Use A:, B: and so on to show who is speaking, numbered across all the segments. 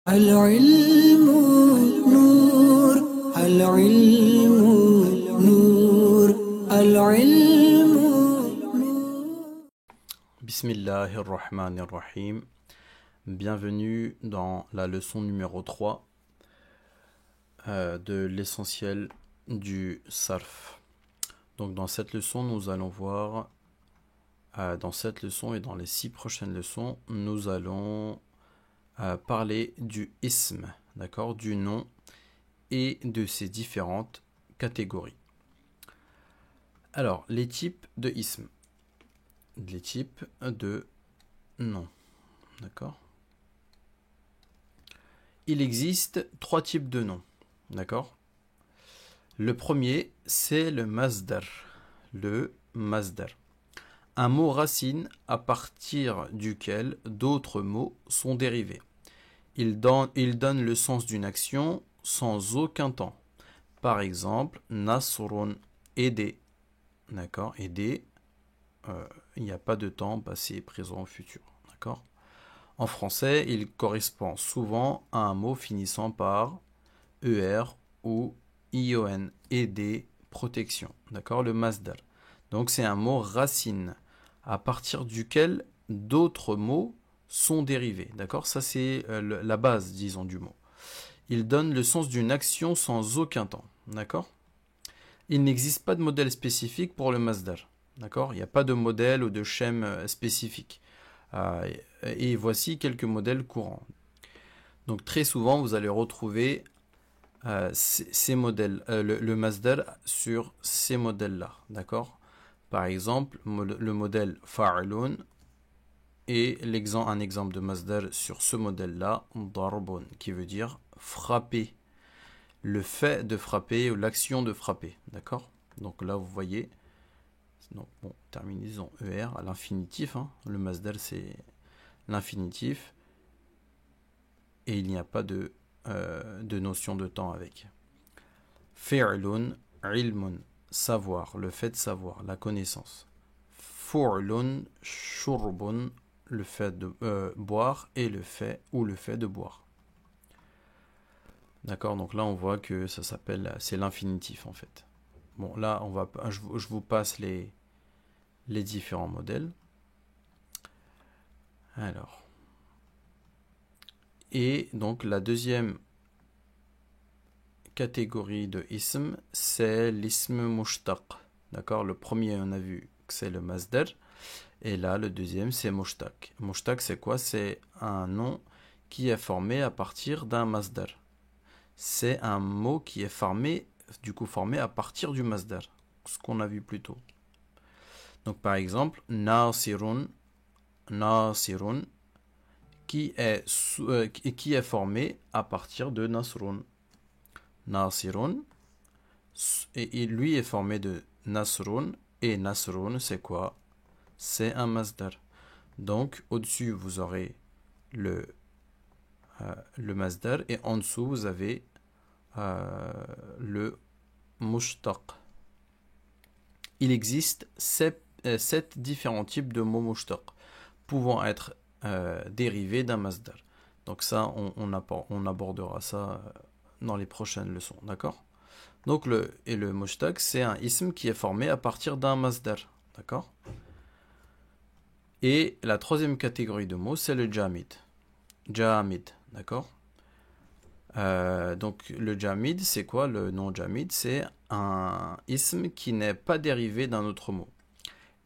A: العلم نور العلم نور العلم
B: Bismillahirrahmanirrahim. Bienvenue dans la leçon numéro 3 de l'essentiel du sarf. Donc dans cette leçon, nous allons voir, dans cette leçon et dans les 6 prochaines leçons, nous allons parler du ism, d'accord, du nom et de ses différentes catégories. Alors, les types de ism, les types de nom, d'accord. Il existe 3 types de noms, d'accord. Le premier, c'est le masdar. Le masdar. Un mot racine à partir duquel d'autres mots sont dérivés. Il donne le sens d'une action sans aucun temps. Par exemple, nasrun, aider. D'accord, aider, il n'y a pas de temps passé, présent, futur. D'accord. En français, il correspond souvent à un mot finissant par ER ou ION, aider, protection. D'accord, le masdar. Donc c'est un mot racine à partir duquel d'autres mots sont dérivés. D'accord, ça c'est la base, disons, du mot. Il donne le sens d'une action sans aucun temps. D'accord. Il n'existe pas de modèle spécifique pour le masdar. D'accord, il n'y a pas de modèle ou de schème spécifique. Et voici quelques modèles courants. Donc très souvent, vous allez retrouver ces modèles, le masdar sur ces modèles-là. D'accord. Par exemple, le modèle fa'alun et un exemple de masdar sur ce modèle-là, darbun, qui veut dire frapper. Le fait de frapper ou l'action de frapper. D'accord. Donc là, vous voyez, donc, bon, terminaison ER à l'infinitif. Hein. Le masdar, c'est l'infinitif. Et il n'y a pas de notion de temps avec. Fi'lun, ilmun, savoir, le fait de savoir, la connaissance. Fu'lun, shurbun, le fait de boire et le fait de boire. D'accord, donc là on voit que ça s'appelle, c'est l'infinitif en fait. Bon, là je vous passe les différents modèles. Alors, et donc la deuxième catégorie de ism, c'est l'ism mushtaq. D'accord, le premier on a vu que c'est le masdar, et là le deuxième c'est mushtaq. Mushtaq c'est quoi? C'est un nom qui est formé à partir d'un masdar. C'est un mot qui est formé à partir du masdar, ce qu'on a vu plus tôt. Donc par exemple, nasirun, nasirun, qui est formé à partir de nasrun. Nasirun, et lui est formé de nasrun, et nasrun c'est quoi? C'est un masdar. Donc au-dessus vous aurez le masdar, et en dessous vous avez le mushtaq. Il existe 7 différents types de mots mushtaq pouvant être dérivés d'un masdar. Donc ça, on abordera ça dans les prochaines leçons, d'accord? Donc le mushtaq, c'est un ism qui est formé à partir d'un masdar, d'accord? Et la troisième catégorie de mots, c'est le jamid. Jamid, d'accord? Donc le jamid, c'est quoi le nom jamid? C'est un ism qui n'est pas dérivé d'un autre mot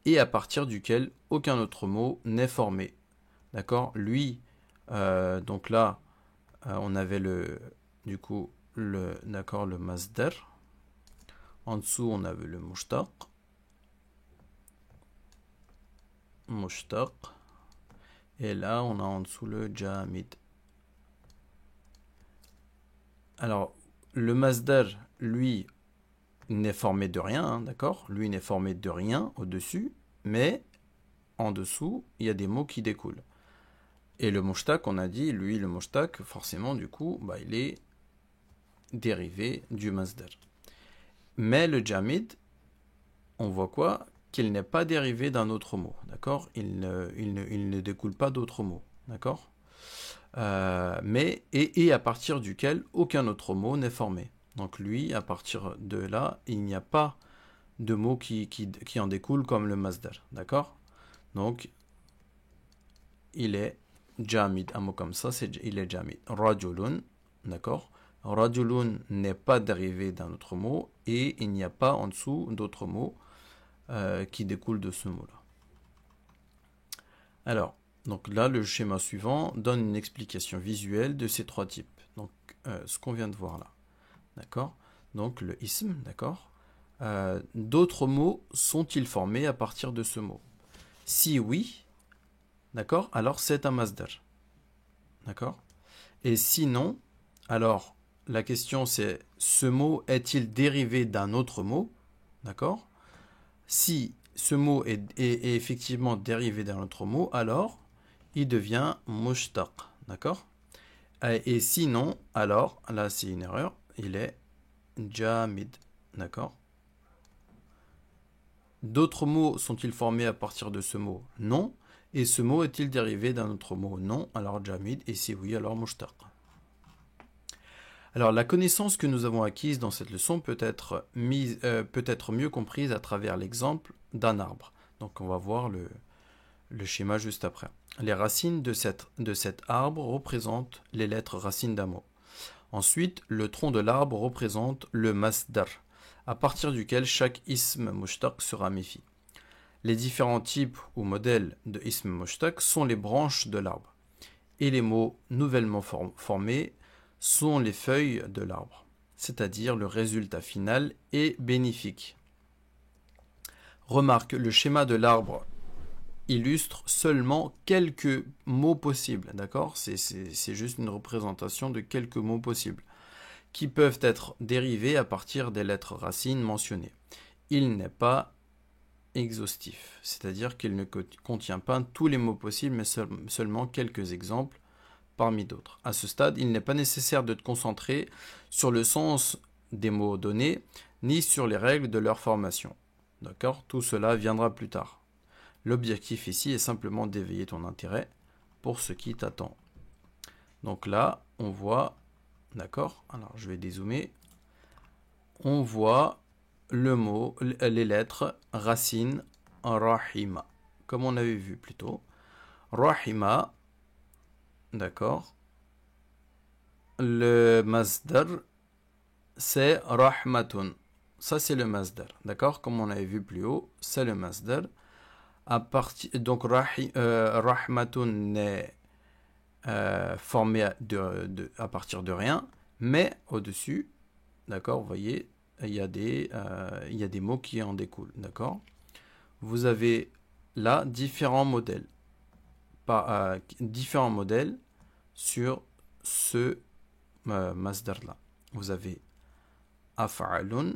B: et à partir duquel aucun autre mot n'est formé. D'accord? Lui, donc là, on avait le masdar. En dessous, on avait le mushtaq. Mushtaq. Et là, on a en dessous le jamid. Alors, le masdar, lui, n'est formé de rien, hein, d'accord? Lui n'est formé de rien au-dessus, mais en dessous, il y a des mots qui découlent. Et le mushtaq, on a dit, lui, le mushtaq, forcément, du coup, il est dérivé du masdar. Mais le jamid, on voit quoi? Qu'il n'est pas dérivé d'un autre mot, d'accord? Il ne découle pas d'autres mots, d'accord? et à partir duquel aucun autre mot n'est formé. Donc lui, à partir de là, il n'y a pas de mot qui en découle comme le masdar, d'accord? Donc il est jamid, un mot comme ça, il est jamid. Rajulun, d'accord? Rajulun n'est pas dérivé d'un autre mot et il n'y a pas en dessous d'autres mots qui découlent de ce mot-là. Alors, donc là, le schéma suivant donne une explication visuelle de ces trois types. Donc, ce qu'on vient de voir là, d'accord? Donc, le ism, d'accord? D'autres mots sont-ils formés à partir de ce mot? Si oui, d'accord, alors c'est un masdar, d'accord? Et sinon, alors la question c'est, ce mot est-il dérivé d'un autre mot, d'accord? Si ce mot est effectivement dérivé d'un autre mot, alors il devient mushtaq, d'accord? Et sinon, alors, là c'est une erreur, il est jamid, d'accord? D'autres mots sont-ils formés à partir de ce mot? Non. Et ce mot est-il dérivé d'un autre mot? Non. Alors jamid, et si oui, alors mushtaq. Alors la connaissance que nous avons acquise dans cette leçon peut être mieux comprise à travers l'exemple d'un arbre. Donc on va voir le schéma juste après. Les racines de cet arbre représentent les lettres racines d'un mot. Ensuite, le tronc de l'arbre représente le masdar, à partir duquel chaque ism mushtaq se ramifie. Les différents types ou modèles de ism mushtaq sont les branches de l'arbre, et les mots nouvellement formés sont les feuilles de l'arbre, c'est-à-dire le résultat final est bénéfique. Remarque, le schéma de l'arbre illustre seulement quelques mots possibles, d'accord? C'est juste une représentation de quelques mots possibles, qui peuvent être dérivés à partir des lettres racines mentionnées. Il n'est pas exhaustif, c'est-à-dire qu'il ne contient pas tous les mots possibles, mais seulement quelques exemples parmi d'autres. À ce stade, il n'est pas nécessaire de te concentrer sur le sens des mots donnés, ni sur les règles de leur formation. D'accord? Tout cela viendra plus tard. L'objectif ici est simplement d'éveiller ton intérêt pour ce qui t'attend. Donc là, on voit, d'accord? Alors, je vais dézoomer. On voit le mot, les lettres racines rahima, comme on avait vu plus tôt. Rahima, d'accord? Le masdar, c'est rahmatun. Ça, c'est le masdar, d'accord? Comme on avait vu plus haut, c'est le masdar. Donc, rahmatun n'est formé à partir de rien, mais au-dessus, d'accord, vous voyez, il y a des mots qui en découlent, d'accord? Vous avez là différents modèles sur ce masdar-là. Vous avez af'alun,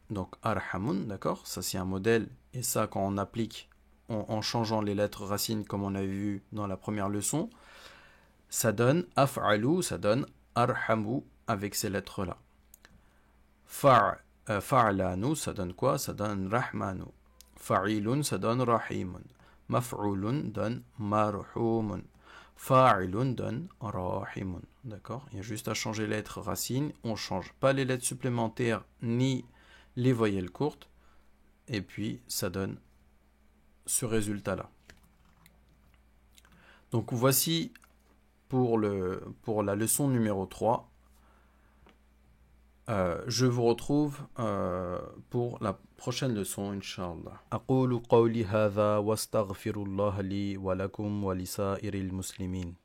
B: donc arhamun, d'accord? Ça c'est un modèle, et ça quand on applique en changeant les lettres racines comme on avait vu dans la première leçon, ça donne af'alu, ça donne arhamu avec ces lettres-là. Fa'lanu, ça donne quoi? Ça donne rahmanu. Fa'ilun, ça donne rahimun. Maf'ulun donne marhumun. Fa'ilun donne rahimun. D'accord? Il y a juste à changer les lettres racines. On ne change pas les lettres supplémentaires ni les voyelles courtes. Et puis, ça donne ce résultat-là. Donc, voici pour la leçon numéro 3. Je vous retrouve pour la prochaine leçon, Inch'Allah. أقول قولي هذا واستغفر الله لي ولكم ولسائر المسلمين.